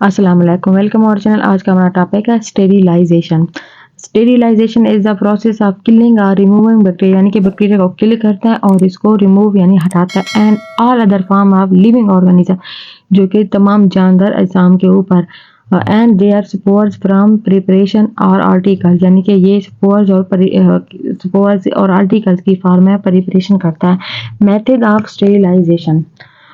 अस्सलाम वालेकुम, welcome our channel. आज का हमारा टॉपिक है sterilisation. Sterilisation is the process of killing और रिमूविंग बैक्टीरिया, यानी कि बैक्टीरिया को किल करता है और इसको रिमूव यानी हटाता है। And all other form of living organism, जो कि तमाम जानदार अजसाम के ऊपर। And they are spores from preparation और आर्टिकल्स, यानी कि ये स्पोर्स और आर्टिकल्स की फॉर्म में प्रिपरेशन करता है। Method of sterilisation.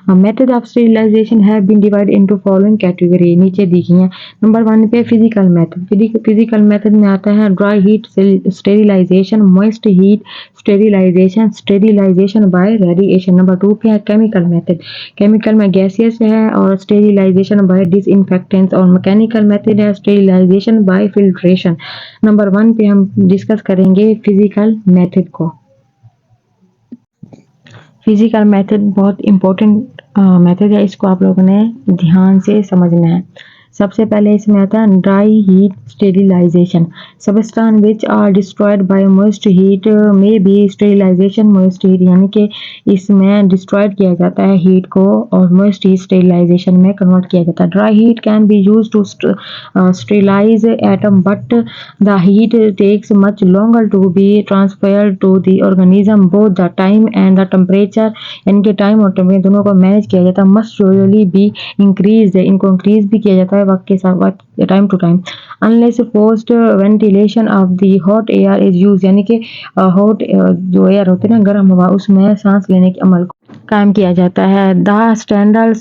Method of sterilisation have been divide into following category, नीचे देखी है। नंबर 1 पे फिजिकल मेथड। फिजिकल मेथड में आता है dry heat sterilisation, moist heat sterilisation, sterilisation by radiation. Number 2 पे है केमिकल मेथड। केमिकल में गैसियस है और स्टेरिलाइजेशन बाय डिसइंफेक्टेंट्स। और मैकेनिकल मेथड है स्टेरिलाइजेशन बाय फिल्ट्रेशन। नंबर 1 पे हम डिस्कस करेंगे फिजिकल मेथड को। फिजिकल मेथड बहुत इंपॉर्टेंट मेथड है, इसको आप लोगों ने ध्यान से समझना है। सबसे पहले इसमें आता है dry heat sterilisation. Substance which are destroyed by moist heat में बी स्टेरिलाइजेशन मॉइस्ट हीट, यानी कि इसमें डिस्ट्रॉयड किया जाता है हीट को और मॉइस्ट हीट स्टेरिलाइजेशन में कन्वर्ट किया जाता है। Dry heat can be used to sterilize atom, but the heat takes much longer to be transferred to the organism. Both the time and the temperature, यानी कि time और temperature दोनों को manage किया जाता है। मस्ट यूजुअली बी इंक्रीज, इनको increase भी किया जाता है वक्त के साथ, वक्त time to time. Unless post ventilation of the hot air is use, यानी कि हॉट जो एयर होते हैं ना, गर्म हवा, उसमें सांस लेने के अमल को कायम किया जाता है। The standard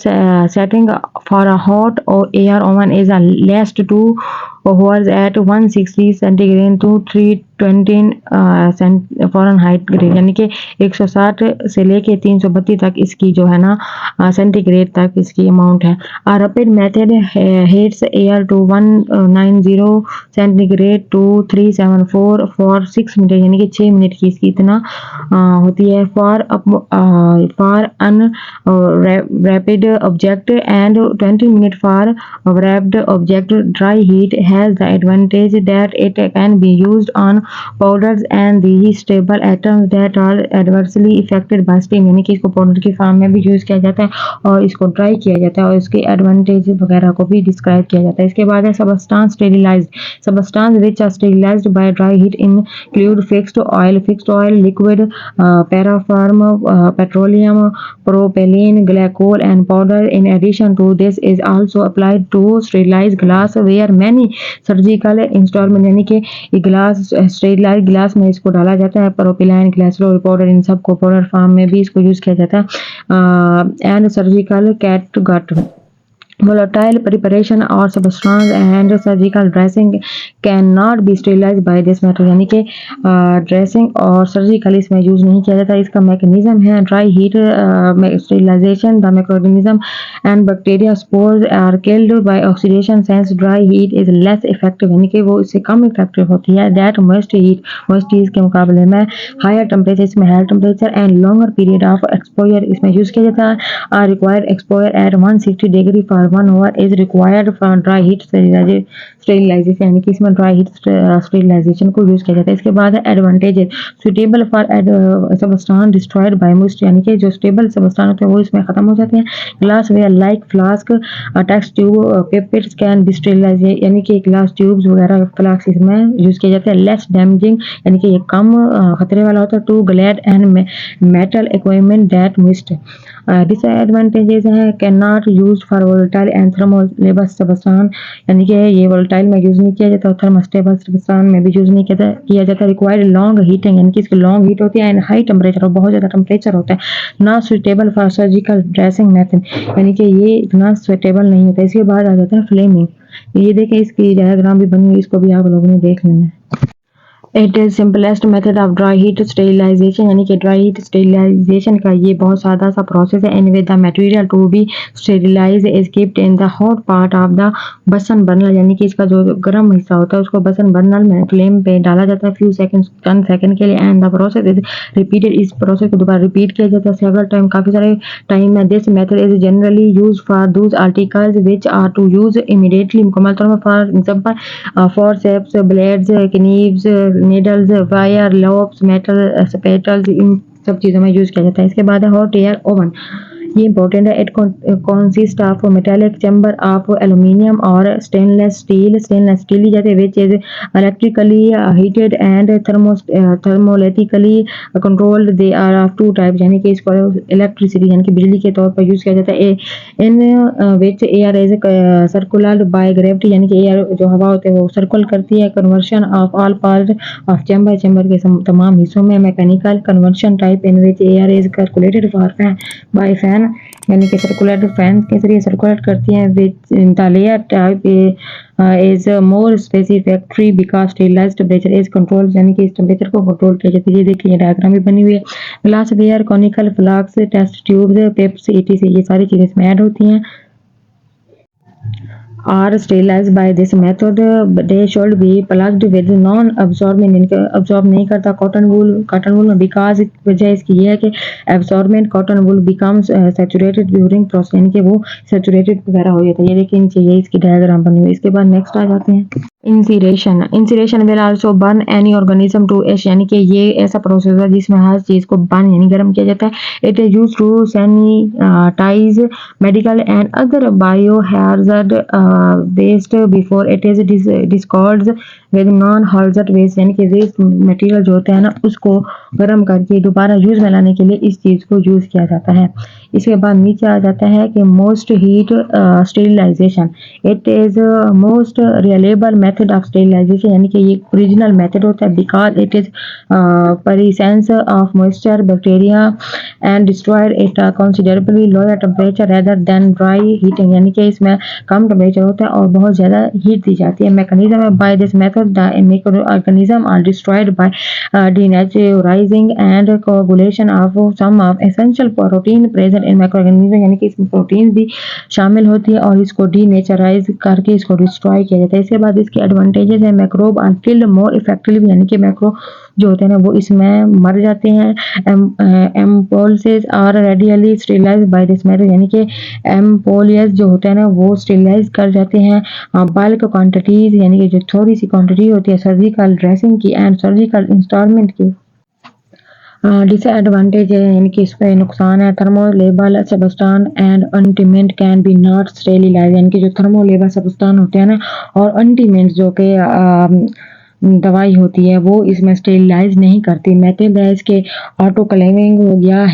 setting for a hot air oven is a least two hours at 160 centigrade to 320 Fahrenheit grade, यानी कि 160 से लेके 332 तक इसकी जो है ना सेंटीग्रेड तक इसकी अमाउंट है। Rapid method heats air to 190 centigrade to 374 for 6 minute, यानी कि 6 मिनट की इसकी इतना होती है। For unwrapped object and 20 minute for wrapped object. Dry heat has the advantage that it can be used on powders and the stable atoms that are adversely affected by steam, यानी कि इसको powder की form में भी use किया जाता है और इसको ड्राई किया जाता है और इसके एडवांटेज वगैरह को भी डिस्क्राइब किया जाता है। इसके बाद है substance sterilized. Substance which are sterilized by dry heat include fixed oil, liquid paraffin, petroleum, propylene glycol and powder. In addition to this is also applied to sterilize glass where many surgical instrument, यानी कि glass sterilise glass में इसको डाला जाता है। प्रोपिलाइन glycerol powder, इन सबको powder form में भी इसको यूज किया जाता है। And surgical catgut volatile preparation और substance and surgical dressing cannot be sterilized by this method, यानी कि ड्रेसिंग और सर्जिकल इसमें यूज नहीं किया जाता। इसका मैकेनिज्म है dry heat sterilisation. The mechanism and bacteria spores are killed by oxidation since dry heat is less effective, यानी कि वो इससे कम इफेक्टिव होती है। दैट मॉइस्ट हीट के मुकाबले में हायर टेम्परेचर, इसमें higher temperature and longer period of exposure इसमें यूज किया जाता है। Are required exposure at 160 degree for 1 hour is required for dry heat sterilization, यानी कि इसमें ड्राई हीट स्टेरिलाइजेशन को यूज किया जाता है। इसके बाद है advantages suitable for substance destroyed by moist, यानी कि जो स्टेबल सबस्टांस होते हैं वो इसमें खत्म हो जाते हैं। Glassware like flask, test tube, pipettes can be sterilise, यानी कि ग्लास ट्यूब्स वगैरह फ्लास्क इसमें यूज किया जाता है। लेस डैमेजिंग, यानी कि ये कम खतरे वाला होता है। To glad and metal equipment that mist. Disadvantages है can not use for volatile and thermostable substance, यानी कि ये वोलेटाइल में यूज नहीं किया जाता और थर्मोस्टेबल सबस्टांस में भी यूज नहीं किया जाता। रिक्वायर्ड लॉन्ग हीटिंग, यानी कि इसकी लॉन्ग हीट होती है एंड हाई टेम्परेचर और बहुत ज़्यादा टेम्परेचर होता है। Not suitable for surgical dressing method, यानी कि ये इतना सुटेबल नहीं होता। इसके बाद आ जाता है फ्लेमिंग। ये देखें, इसकी डायग्राम भी बनी हुई, इसको भी आप लोगों ने देख लेना है। It is simplest method of dry heat sterilisation, यानी कि ड्राई हीट स्टेरिलाइजेशन का ये बहुत सादा सा प्रोसेस है। And with the material to be sterilise is kept in the hot part of the Bunsen burner, यानी कि इसका जो गर्म हिस्सा होता है उसको बसन बर्नल में फ्लेम पे डाला जाता है फ्यू सेकंड्स 10 सेकंड के लिए। And the process is repeated, इस प्रोसेस को दोबारा रिपीट किया जाता है सेवरल टाइम, काफी सारे टाइम में। This method is generally use for those articles which are to use immediately, मुकम्मल तौर पर। For example forceps, blades, knives, needles, wire, loops, metal spatulas, इन सब चीज़ों में यूज किया जाता है। इसके बाद है हॉट एयर ओवन। ये इंपॉर्टेंट है। It consist of metallic chamber of aluminium और स्टेनलेस स्टील ली जाती है which is electrically heated and thermostatically controlled. They are of two type, यानी कि इसको इलेक्ट्रिसिटी यानी कि बिजली के तौर पर यूज किया जाता है। In which air is circular by gravity, यानी कि एयर जो हवा होती है वो सर्कुल करती है। Conversion of all part of chamber के तमाम हिस्सों में। Mechanical conversion type in which air is calculated for fan by fan, यानी कि सर्कुलर फैन के जरिए सर्कुलेट करती हैं। Which the layer type is more specifically because sterilised temperature is control, यानी कि इस टेम्परेचर को कंट्रोल किया जाता है। ये देखिए डायग्राम भी बनी हुई है। Glassware, conical flask, test tubes, pips, ETC, ये सारी चीजें इसमें ऐड होती हैं। Are sterilized by this method. They should be plugged with non-absorbent, इनके absorb नहीं करता cotton wool में, because वजह इसकी ये है कि absorbent cotton wool becomes saturated during process, यानी कि वो saturated वगैरह हो जाता है। ये देखिए नीचे ये इसकी डायग्राम बनी हुई है। इसके बाद नेक्स्ट आ जाते हैं incineration will also burn any organism to ash, यानी कि ये ऐसा प्रोसेस है जिसमें हर चीज को बर्न यानी गर्म किया जाता है। It is used to sanitize medical and other biohazard waste before it is discards with non हार्जट वेस्ट, यानी कि वेस्ट मटेरियल जो होता है ना उसको गर्म करके दोबारा यूज में लाने के लिए इस चीज को यूज किया जाता है। इसके बाद नीचे आ जाता है कि most heat sterilization. It is most reliable method of sterilization, यानी कि ये ओरिजिनल मेथड होता है because it is presence of moisture bacteria and destroyed at considerably lower temperature rather than dry heating, यानी कि इसमें कम टेम्परेचर होता है और बहुत ज़्यादा हीट दी जाती है। Mechanism by this method the micro organism are destroyed by denaturizing and coagulation of some of essential protein present in micro organism, यानी कि इसमें प्रोटीन भी शामिल होती है और इसको डीनेचराइज करके इसको डिस्ट्रॉय किया जाता है। इसके बाद इसके एडवांटेजेस है। मैक्रोब आर किल्ड मोर इफेक्टिवली, यानी कि मैक्रो जो होते हैं ना वो इसमें मर जाते हैं। Ampoules are readily sterilized by this method, यानी कि एम्पोलियस जो होते हैं ना वो स्टेरिलाइज कर जाते हैं। बल्क क्वांटिटीज, यानी कि जो थोड़ी सी क्वांटिटी होती है सर्जिकल ड्रेसिंग की एंड सर्जिकल इंस्टॉलमेंट की। डिसएडवांटेज है, यानी कि इसमें नुकसान है। Thermolabile substance and ointment can be not sterilize, यानी कि जो थर्मोलेबल सबस्टान होते हैं ना और अंटीमेंट जो कि दवाई होती है वो इसमें स्टेरिलाइज नहीं करती। मेथड है इसके ऑटोक्लेविंग हो गया,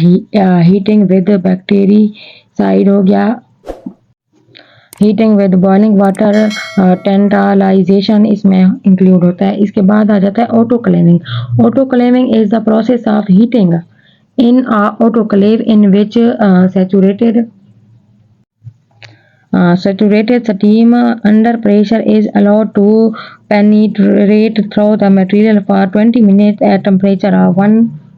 हीटिंग विद बैक्टीरिसाइड हो गया, हीटिंग विद बॉइलिंग वाटर, टेंटालाइजेशन इसमें इंक्लूड होता है। इसके बाद आ जाता है autoclaving. Autoclaving is the process of heating in autoclave in which saturated steam under pressure is allowed to penetrate through the material for 20 minutes at temperature of 1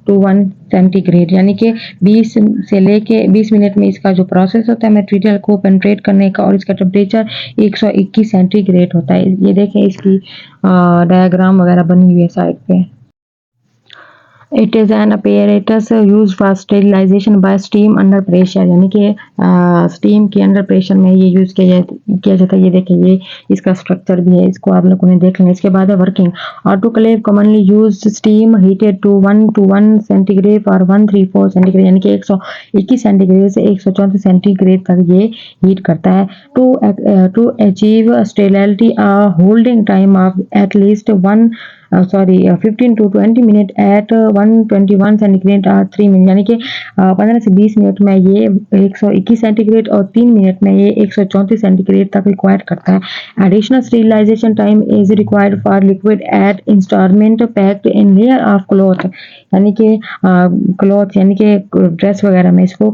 to 1 centigrade, यानी कि 20 से लेके 20 मिनट में इसका जो प्रोसेस होता है material को पेनिट्रेट करने का और इसका टेम्परेचर 121 सेंटीग्रेड होता है। ये देखें इसकी डायग्राम वगैरह बनी हुई है साइड पे। It is an apparatus use for sterilization by steam under pressure, यानी कि स्टीम के अंडर प्रेशर में ये यूज़ किया जाता है। ये देखिए ये इसका स्ट्रक्चर भी है, इसको आप लोगों ने देख लेना। इसके बाद है working. Autoclave commonly use steam heated to 1 centigrade और 134 सेंटीग्रेड, यानी कि 121 सेंटीग्रेड से 134 सेंटीग्रेड तक ये हीट करता है। To achieve sterility holding time of at least 15 to 20 minute at 121 centigrade और 3 मिनट, यानी कि 15 से 20 मिनट में ये 121 सेंटीग्रेड और 3 मिनट में ये 134 सेंटीग्रेड तक रिक्वायर्ड करता है। Additional sterilization time is required for liquid at instalment packed in layer of cloth, यानी कि क्लॉथ यानी कि ड्रेस वगैरह में इसको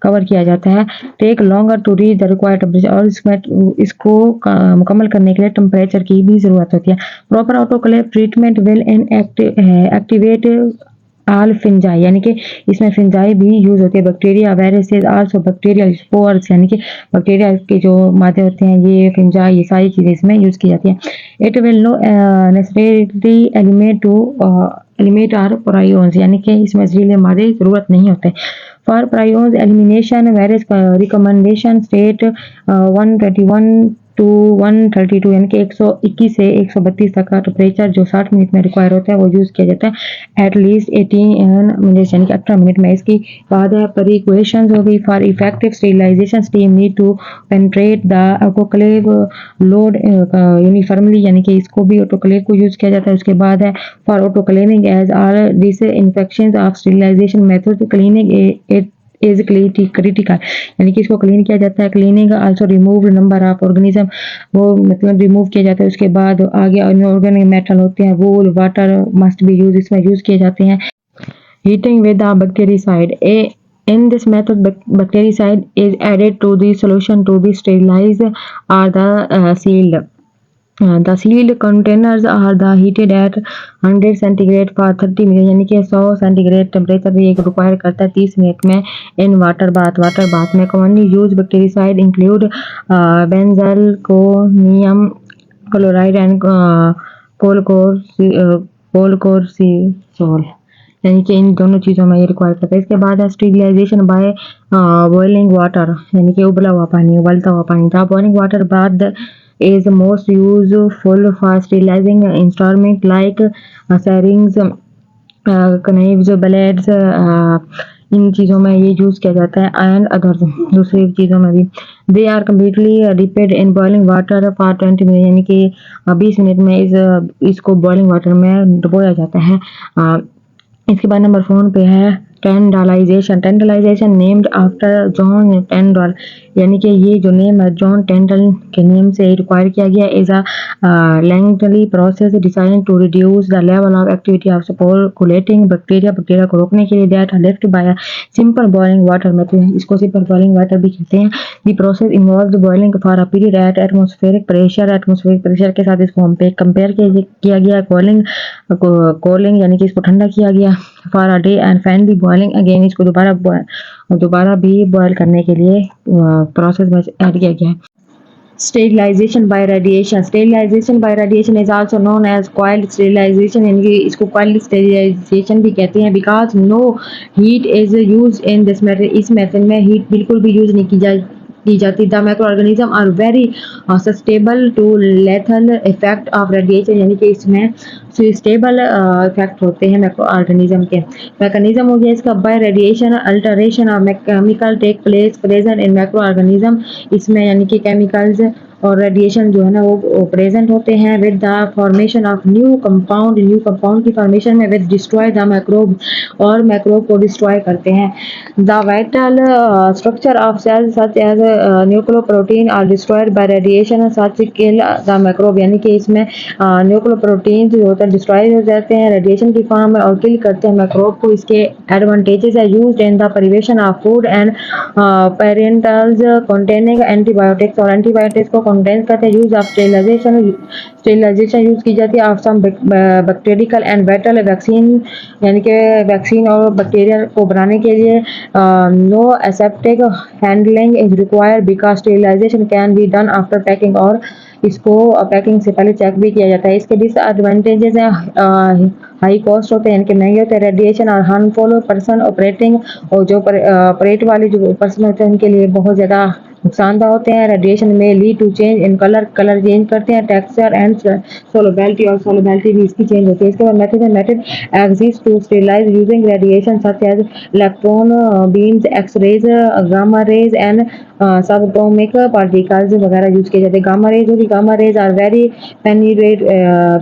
कवर किया जाता है। Take longer to reach the required temperature, और इसको मुकम्मल करने के लिए टेम्परेचर की भी ज़रूरत होती है। Proper autoclave treatment will activate all fungi, यानी कि इसमें फिंजाई भी यूज होती है। Bacteria viruses also bacterial spores, यानी कि बैक्टीरिया के जो मादे होते हैं ये फिंजाई ये सारी चीज़ें इसमें यूज की जाती हैं। It will no necessarily eliminate are prions, यानी कि इसमें जहरीले मादे ज़रूरत नहीं होते। For prions elimination, various recommendation state 121 to 132 यानी कि 121 से 132 तक का टेम्परेचर जो 60 मिनट में रिक्वायर होता है वो यूज़ किया जाता है एट लीस्ट 18 मिनट यानी कि 18 मिनट में। इसकी बाद है प्रिकॉशंस होगी for effective sterilization steam need to penetrate the autoclave load uniformly यानी कि इसको भी ऑटोक्लेव को यूज़ किया जाता है। उसके बाद है for autoclaving as are this infection of sterilisation method cleaning is critical यानी कि इसको क्लीन किया जाता है। Cleaning also remove number of organism वो मतलब रिमूव किया जाता है। उसके बाद आगे ऑर्गेनिक मेटल होते हैं वूल वाटर मस्ट बी यूज इसमें यूज किए जाते हैं। Heating with the bactericide in this method bactericide is added to the solution to be sterilized or the sealed. The sealed containers are the heated at 100 centigrade for 30 minute यानी कि 100 centigrade temperature ये require करता है 30 minute में। In water bath में commonly use bactericide include benzalkonium chloride and chlorocresol यानी कि इन दोनों चीज़ों में ये रिक्वायर करता है। इसके बाद है स्टेरिलाइजेशन बाय बॉइलिंग वाटर यानी कि उबला हुआ पानी उबलता हुआ पानी। The boiling water bath is most useful for sterilizing instruments like syringes, knives, blades, इन चीज़ों में ये यूज़ किया जाता है एंड अदर दूसरी चीज़ों में भी। They are completely dipped in boiling water for 20 minute यानी कि 20 मिनट में इसको बॉइलिंग वाटर में डुबोया जाता है। इसके बाद नंबर 4 पे है टेंडलाइजेशन नेम्ड आफ्टर जॉन टेंडल यानी कि ये जो नेम है जॉन टेंडल के नेम से रिक्वायर किया गया is a lengthy process design to reduce the level of activity of circulating bacteria को रोकने के लिए that left by simple boiling water method इसको सिंपल बॉइलिंग वाटर भी कहते हैं। The process involves boiling for a period at atmospheric pressure के साथ इसको हम पे कंपेयर किया गया। कूलिंग यानी कि इसको ठंडा किया गया for a day and finally boiling again इसको दोबारा भी बॉयल करने के लिए प्रोसेस में ऐड किया गया है। Sterilisation by radiation is also known as cold sterilization यानी कि इसको कॉइल्ड स्टेरिलाइजेशन भी कहते हैं because no heat is use in this method. इस मेथड में हीट बिल्कुल भी यूज नहीं की जाती। The micro organism are very susceptible to lethal effect of radiation यानी कि इसमें स्टेबल इफेक्ट होते हैं माइक्रो ऑर्गेनिज्म के। मैकेनिज्म हो गया इसका by radiation alteration of chemical take place present in micro organism इसमें यानी कि केमिकल्स और रेडिएशन जो है ना वो प्रेजेंट होते हैं with the formation of new compound की फॉर्मेशन में विद डिस्ट्रॉय द माइक्रोब और माइक्रोब को डिस्ट्रॉय करते हैं। The vital structure of cells such as nucleoprotein are destroyed by radiation such kill the microbe यानी कि इसमें न्यूक्लियोप्रोटीन जो होता है डिस्ट्रॉय हो जाते हैं रेडिएशन की फॉर्म में और किल करते हैं माइक्रोब को। इसके एडवांटेजेस है used in the preservation of food and parenterals containing antibiotics और एंटीबायोटिक्स को कंटेन करते हैं। यूज ऑफ स्टेरिलाइजेशन यूज की जाती है ऑफ सम बैक्टीरियल एंड बैटल वैक्सीन यानी कि वैक्सीन और बैक्टीरिया को बनाने के लिए no aseptic handling is required because sterilization can be done after packing और इसको पैकिंग से पहले चेक भी किया जाता है। इसके डिसएडवांटेजेस हैं हाई कॉस्ट होते हैं यानी कि महंगे होते हैं रेडिएशन और हार्मफुल पर्सन ऑपरेटिंग और जो ऑपरेट वाले जो पर्सन होते हैं उनके लिए बहुत ज़्यादा नुकसानदा होते हैं। रेडिएशन में lead to change in colour change करते हैं टेक्सचर एंड सोलबिलिटी भी इसकी चेंज होती है। इसके बाद method exist to sterilize using radiation such as electron beams X-rays gamma rays and subatomic particles वगैरह यूज किए जाते हैं। Gamma rays are very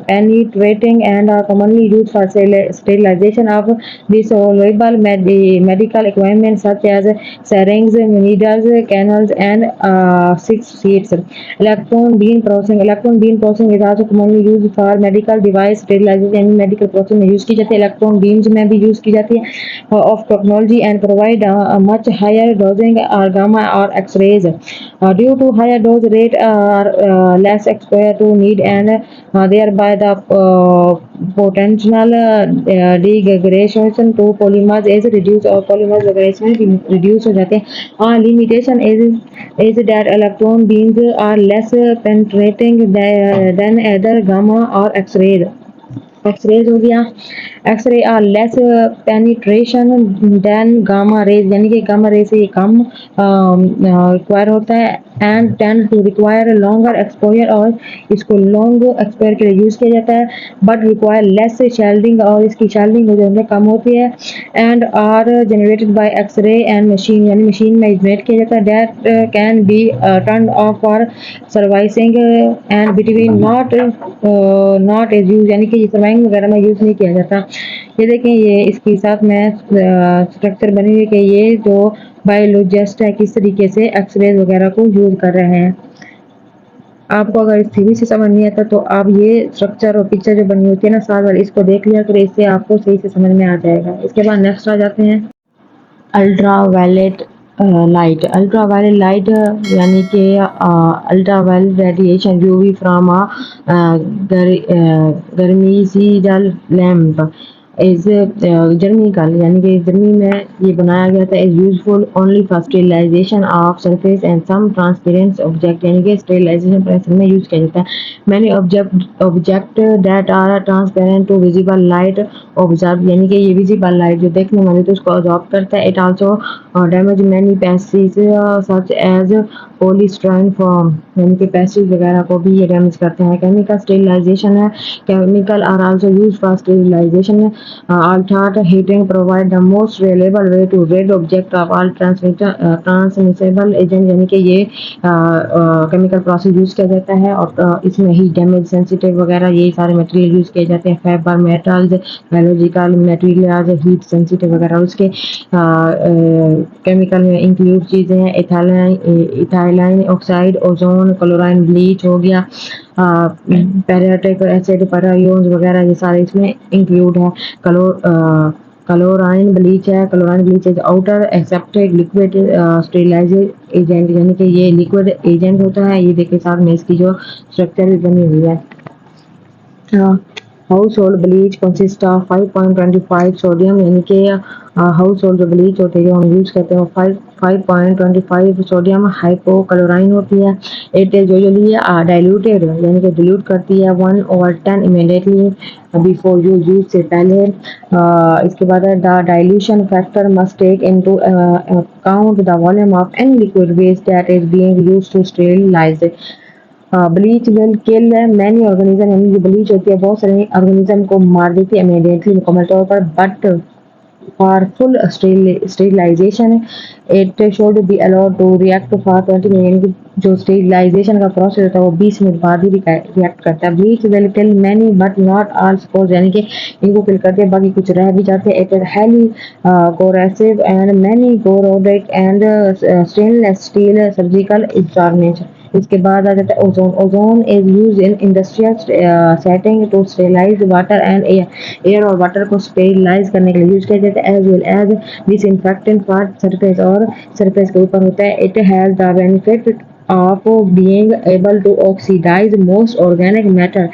penetrating and are commonly used for sterilization of dissolvable medical equipment such as syringes, needles, cannulas, and sheets. Electron beam processing is also commonly used for medical device sterilization. Medical processing में use की जाती है। Electron beams में भी use की जाती है of technology and provide a much higher dosing or gamma or X-rays. Due to higher dose rate are less exposure to need and thereby the potential degradation to polymers is reduced और polymers degradation reduce हो जाते हैं। Limitation is that electron beams are less penetrating than either gamma or X-rays. X-rays हो गया X-ray are less penetration than gamma rays यानी कि gamma rays से कम रिक्वायर होता है and tend to require longer exposure, और इसको लॉन्ग एक्सपोजर के लिए यूज़ किया जाता है, बट रिक्वायर लेस शेल्डिंग, और इसकी शेल्डिंग जो है कम होती है, and are generated by X-ray and machine, यानी मशीन में जनरेट किया जाता है, that can be turn off for servicing and between not is use, यानी कि सर्वाइंग वगैरह में यूज़ नहीं किया जाता। ये देखें, ये इसके साथ में स्ट्रक्चर बनी हुई कि ये जो बायोलॉजिस्ट है किस तरीके से एक्सरे वगैरह को यूज़ कर रहे हैं। आपको अगर इस थ्योरी से समझ नहीं आता तो आप ये स्ट्रक्चर और पिक्चर जो बनी होती है ना साथ वाली, इसको देख लिया करें, इससे आपको सही से समझ में आ जाएगा। इसके बाद नेक्स्ट आ जाते हैं ultraviolet light. Ultraviolet light यानी कि ultraviolet radiation UV from germicidal lamp is germicidal, यानी कि जर्मनी में ये बनाया गया था, is useful only for sterilization of surface and some transparent object, यानी कि स्टेरिलाइजेशन प्रोसेस में यूज किया जाता है। Many object that are transparent to visible light observe, यानी कि ये विजिबल लाइट जो देखने वाली तो उसको ऑब्जॉर्व करता है। It also damage many passage such as polystyrene foam, यानी कि पैसेज वगैरह को भी ये डैमेज करते हैं। केमिकल स्टेरिलाइजेशन है, chemical are also use for sterilization. अर्थात heating provide the most reliable way to rid object of all transmissible agent, यानी कि ये केमिकल प्रोसेस यूज किया जाता है, और इसमें ही डैमेज सेंसिटिव वगैरह ये सारे मटेरियल यूज किए जाते हैं। Fibre metals, biological material, heat sensitive वगैरह उसके केमिकल में इंक्लूड चीज़ें हैं इथाइलाइन ऑक्साइड, ओजोन, क्लोराइन ब्लीच हो गया, पैराटिक एसिड, पैरायोन्स वगैरह ये सारे इसमें इंक्लूड है। क्लोराइन ब्लीच है, chlorine bleach is another accepted liquid sterilizing agent, यानी कि ये लिक्विड एजेंट होता है। ये देखिए साथ में इसकी जो स्ट्रक्चर बनी हुई है। House hold bleach consist of 5.25 sodium, यानी कि हाउस होल्ड जो ब्लीच होती है जो हम यूज करते हैं 5.25 सोडियम हाइपोक्लोराइन होती है। इट इज यूजुअली डाइल्यूटेड, यानी कि डिल्यूट करती है 1/10 इमीडिएटली बिफोर यूज से पहले। इसके बाद the dilution factor must take into account the volume of any liquid waste that is being used to sterilize. Bleach will kill many organism, यानी जो ब्लीच होती है बहुत सारे ऑर्गेनिज्म को मार देती है इमीडिएटली मुकम्मल तौर पर, but for full sterilization it should be allowed to react for 20 minute, यानी कि जो स्टेरिलाइजेशन का प्रोसेस होता है वो 20 मिनट बाद ही रिएक्ट करता है। Bleach will kill many but not all spores, यानी कि इनको किल करते हैं बाकी कुछ रह भी जाते हैं। It is highly corrosive and many corrode and stainless steel surgical instrument. इसके बाद आ जाता है ozone. Ozone is use in industrial setting to sterilize water and air और वाटर को स्टेरिलाइज करने के लिए यूज किया जाता है। As well as disinfectant for surface, और सरफेस के ऊपर होता है। It has the benefit of being able to oxidize most organic matter.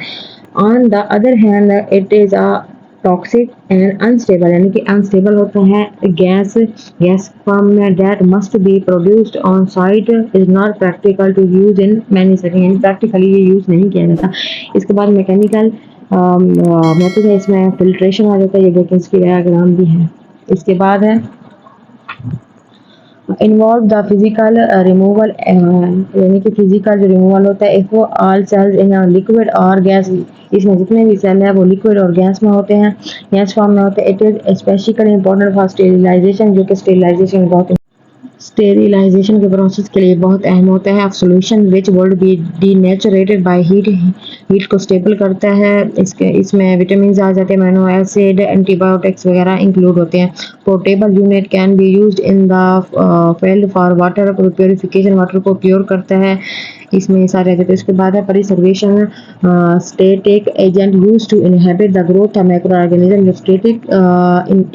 On the other hand it is a toxic and unstable, यानी कि अनस्टेबल होता है। गैस फॉर्म में that must be produced on site is not practical to use in many setting, यानी practically ये use नहीं किया जाता। इसके बाद मैकेनिकल मेथड है, इसमें फिल्ट्रेशन आ जाता है। ये देखिए इसकी डायग्राम भी है। इसके बाद है इन्वॉल्व द फिजिकल रिमूवल, यानी कि फिजिकल जो रिमूवल होता है if all cells in liquid और गैस, इसमें जितने भी सेल है वो लिक्विड और गैस में होते हैं, गैस फॉर्म में होते हैं। It is specifically important for sterilization, जो कि स्टेरिलाइजेशन बहुत स्टेरिलाइजेशन के प्रोसेस के लिए बहुत अहम होता है। Solution which would be denatured by heat, heat को स्टेबल करता है। इसमें विटामिन आ जाते हैं, अमीनो एसिड, एंटीबायोटिक्स वगैरह इंक्लूड होते हैं। Portable unit can be used in the field for water purification, water को प्योर करता है। इसमें सारे आ जाते हैं। इसके बाद है preservation static agent use to inhibit the growth of micro organism. जो स्टेटिक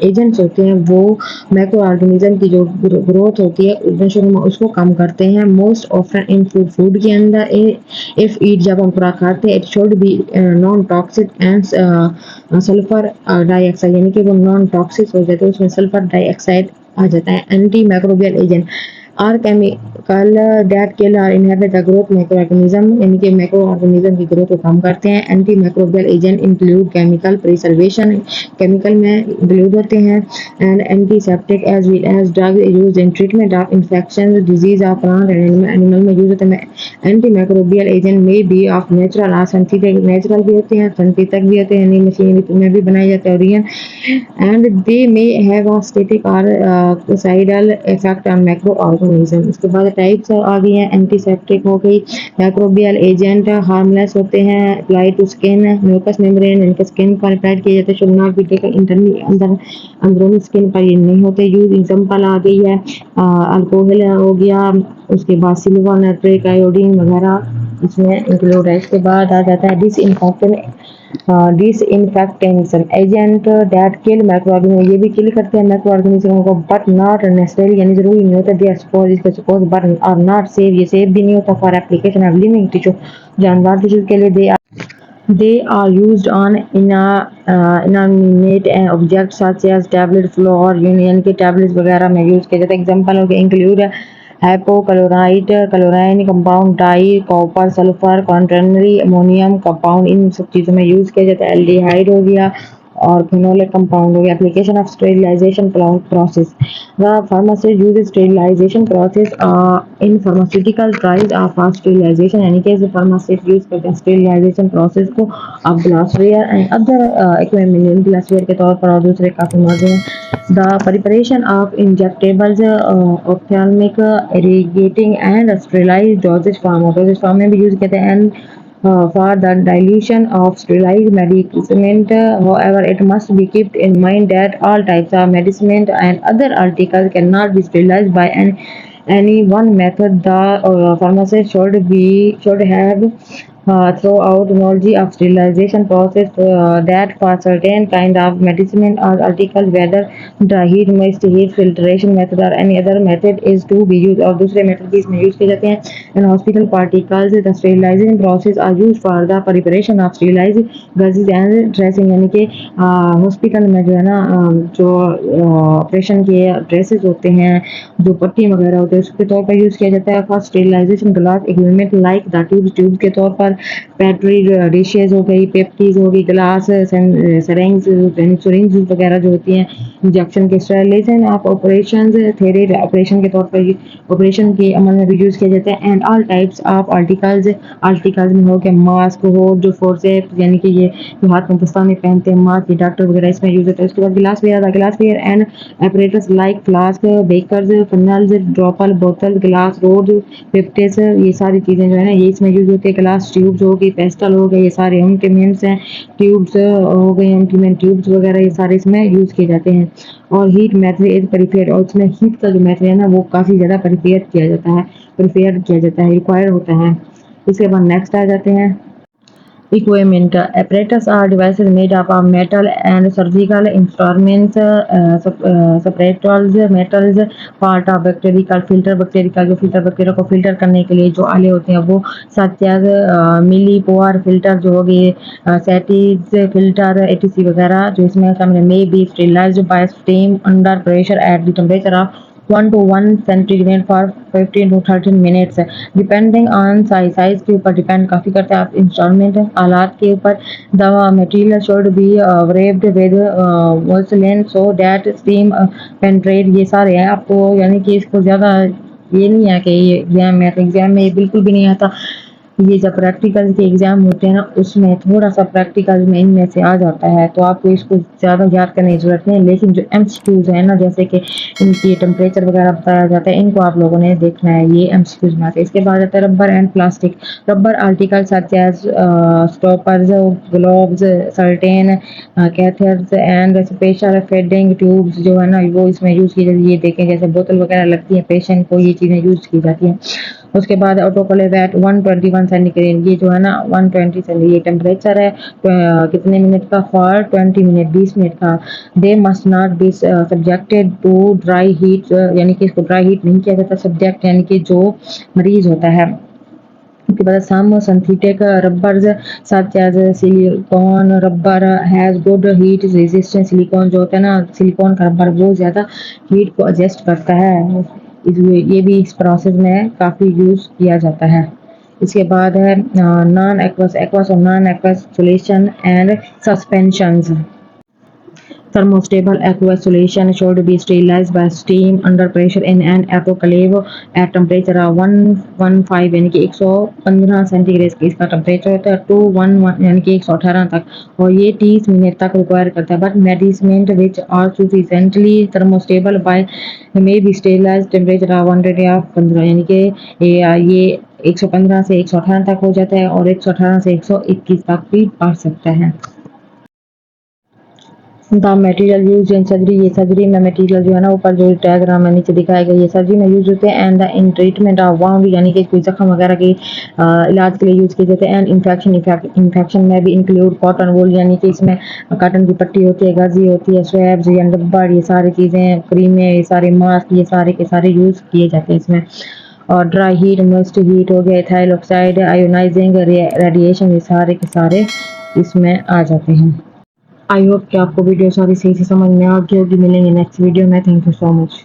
एजेंट्स होते हैं वो माइक्रो ऑर्गेनिज्म की जो ग्रोथ होती है शुरू में उसको कम करते हैं। मोस्ट ऑफन इन फूड के अंदर इफ ईट, जब हम पूरा खाते हैं, it should B non toxic and sulphur dioxide, यानी कि वो नॉन टॉक्सिक हो जाते हैं, उसमें सल्फर डाइऑक्साइड आ जाता है। Antimicrobial agent are chemical that kill और इनहिबिट द ग्रोथ माइक्रोऑर्गेनिज्म, यानी कि माइक्रो ऑर्गेनिज्म की ग्रोथ को कम करते हैं। Antimicrobial agent include chemical preservation, chemical में इंक्लूड होते हैं, and antiseptic as well as drug use in treatment of infection disease of plant and animal में यूज होते हैं। एंटी माइक्रोबियल एजेंट में बी ऑफ नेचुरल और synthetic, natural भी होते हैं, सिंथेटिक भी होते हैं, यानी मशीन में भी बनाए जाते हैं real, and they may have a static और cidal effect on micro organism. इसके बाद टाइप्स आ गई हैं, एंटीसेप्टिक हो गई, माइक्रोबियल एजेंट हार्मलेस होते हैं, apply to skin, mucous membrane, इनके स्किन पर अप्लाई किए जाते हैं, should not be taken internally, अंदरूनी स्किन पर ये नहीं होते यूज। एग्जाम्पल आ गई है अल्कोहल हो गया, उसके बाद सिल्वर नाइट्रेट आयोडीन वगैरह इसमें इंक्लूड है। इसके बाद आ जाता है disinfectant agent that kill microorganism, ये भी किल करते हैं माइक्रो ऑर्गेनिज्म को, बट नॉट नेसेसरी, यानी जरूरी नहीं होता, दे सपोज इसका suppose but are not safe, ये सेफ भी नहीं होता for application of living tissue, जानदार टिश्यू के लिए। They are used on inanimate objects such as tablet floor, यानी कि tablets वगैरह में यूज किया जाता है। एग्जाम्पल हो गया include hypochlorite, chlorine compound, dye, copper, sulphur, quaternary ammonium compound, इन सब चीज़ों में यूज किया जाता है। एल्डिहाइड हो गया और फिनोलिक कंपाउंड हो गया। Application of sterilization process, the pharmacist use sterilization process in pharmaceutical trials of fast sterilization, यानी कि फार्मासिस्ट यूज करते हैं स्टेरिलाइजेशन प्रोसेस को of glassware and other equipment, glassware के तौर पर और दूसरे काफी मौजूद हैं। The preparation of injectables ophthalmic irrigating and sterilized dosage form में भी यूज करते हैं। And for the dilution of sterilized medicament. However, it must be kept in mind that all types of medicament and other articles cannot be sterilized by any one method. The pharmacist should have throughout knowledge of sterilization process that for certain kind of medicine or article, whether dry heat, moist heat, filtration method or any other method is to be used, और दूसरे method भी इसमें use किए जाते हैं। In hospital particles the sterilization process are use for the preparation of sterilize gases and dressing, यानी कि hospital में जो है ना जो ऑपरेशन के ड्रेसेस होते हैं, जो पट्टी वगैरह होते हैं, उसके तौर पर यूज किया जाता है। For sterilization glass equipment like the tube के तौर पर पेट्री डिशेज हो गई, पेप्टीज हो गई, ग्लास सरेंग्स वगैरह जो होती हैं, इंजेक्शन के sterilization of operation theatre operation के तौर पर ऑपरेशन के अमल में भी यूज किया जाता है। And all types of articles में हो गया मास्क हो, जो फोर्सेप्स यानी कि ये जो हाथ में दस्ताने पहनते हैं मास्क, ये डॉक्टर वगैरह इसमें यूज होता है। उसके बाद glassware and apparatus like flask, beakers, funnels, dropper, बोतल, ग्लास रोड, पिपेट्स, ये सारी चीज़ें जो है ना ये इसमें यूज होती है। ग्लास ट्यूब्स हो गई, पेस्टल हो गए, ये सारे इम्प्लीमेंट्स हैं, ट्यूब्स हो गए, इम्प्लीमेंट ट्यूब्स वगैरह ये सारे इसमें यूज किए जाते हैं। और हीट मेथड इज प्रिपेयर, और इसमें हीट का जो मेथड है ना वो काफ़ी ज़्यादा प्रिपेयर किया जाता है, रिक्वायर होता है। इसके बाद नेक्स्ट आ जाते हैं equipment. Apparatus are devices made up of metal and surgical instruments, separators, metals, part of bacterial filter, जो फिल्टर बैक्टीरिया को फिल्टर करने के लिए जो आले होते हैं वो, such as मिलीपोर फिल्टर जो हो गए, सेटिज फिल्टर, एटीसी वगैरह, जो इसमें शामिल may be sterilized by steam under pressure at the temperature of 1 to 1 centigrade for 15 to 13 minutes, depending on size के ऊपर डिपेंड काफ़ी करता है, आप इंस्टॉलमेंट आलात के ऊपर। The material should be wrapped with muslin so that steam penetrate, ये सारे हैं आपको, यानी कि इसको ज़्यादा ये नहीं है कि ये एग्जाम में ये बिल्कुल भी नहीं आता। ये जब प्रैक्टिकल के एग्ज़ाम होते हैं ना उसमें थोड़ा सा प्रैक्टिकल में इनमें से आ जाता है, तो आपको इसको ज़्यादा याद करने की ज़रूरत नहीं है। लेकिन जो MCQs है ना, जैसे कि इनकी टेम्परेचर वगैरह बताया जाता है, इनको आप लोगों ने देखना है, ये MCQs में आते हैं। इसके बाद आता है rubber and plastic, rubber article such as stoppers, gloves, certain catheters and special feeding tubes जो है ना वो इसमें यूज़ की जाती है। ये देखें जैसे बोतल वगैरह लगती है पेशेंट को, ये चीज़ें यूज़ की जाती हैं। उसके बाद ऑटोक्लेव एट 121 सेंटीग्रेड, ये जो है ना 120 सेंटीग्रेड ये टेम्परेचर है, कितने मिनट का, फॉर 20 मिनट, 20 मिनट का। They must not be subjected to dry heat, यानी कि इसको ड्राई हीट नहीं किया जाता। सब्जेक्ट यानी कि जो मरीज होता है। उसके बाद some synthetic rubbers such as silicone rubber has good heat resistance, silicone जो होता है ना, सिलिकॉन का रबर वो ज़्यादा हीट को एडजस्ट करता है। ये भी इस प्रोसेस में काफ़ी यूज़ किया जाता है। इसके बाद है नॉन एक्वस एक्वस और non aqueous solution and suspensions. Thermostable aqueous solution should be sterilized by steam under pressure in an autoclave at temperature of 115 यानी कि 115 सेंटीग्रेड की इसका टेम्परेचर होता है, 211 यानी कि 118 तक, और ये 30 मिनट तक रिक्वायर करता है। But medicine which are sufficiently thermostable by may be sterilize temperature of 100 या 15 यानी कि ये 115 से 118 तक हो जाता है और 118 से 121 तक भी बढ़ सकता है। The material use in surgery, ये सर्जरी में मटेरियल जो है ना, ऊपर जो डायग्राम में नीचे दिखाया गया, ये सर्जरी में यूज होते हैं। And the in treatment of wound यानी कि कोई जख्म वगैरह के इलाज के लिए यूज किए जाते हैं। एंड इन्फेक्शन में भी इंक्लूड कॉटन वूल यानी कि इसमें कॉटन की पट्टी होती है, गाजी होती है, स्वैब्स या रबर, ये सारी चीज़ें, क्रीमें, ये सारे मास्क, ये सारे के सारे यूज़ किए जाते हैं इसमें। और ड्राई हीट, मोस्ट हीट हो गया, इथाइल ऑक्साइड, आयोनाइजिंग रेडिएशन, ये सारे के सारे इसमें आ जाते हैं। आई होप कि आपको वीडियो सारी सही से समझ में आ गई होगी। मिलेंगे नेक्स्ट वीडियो में। Thank you so much.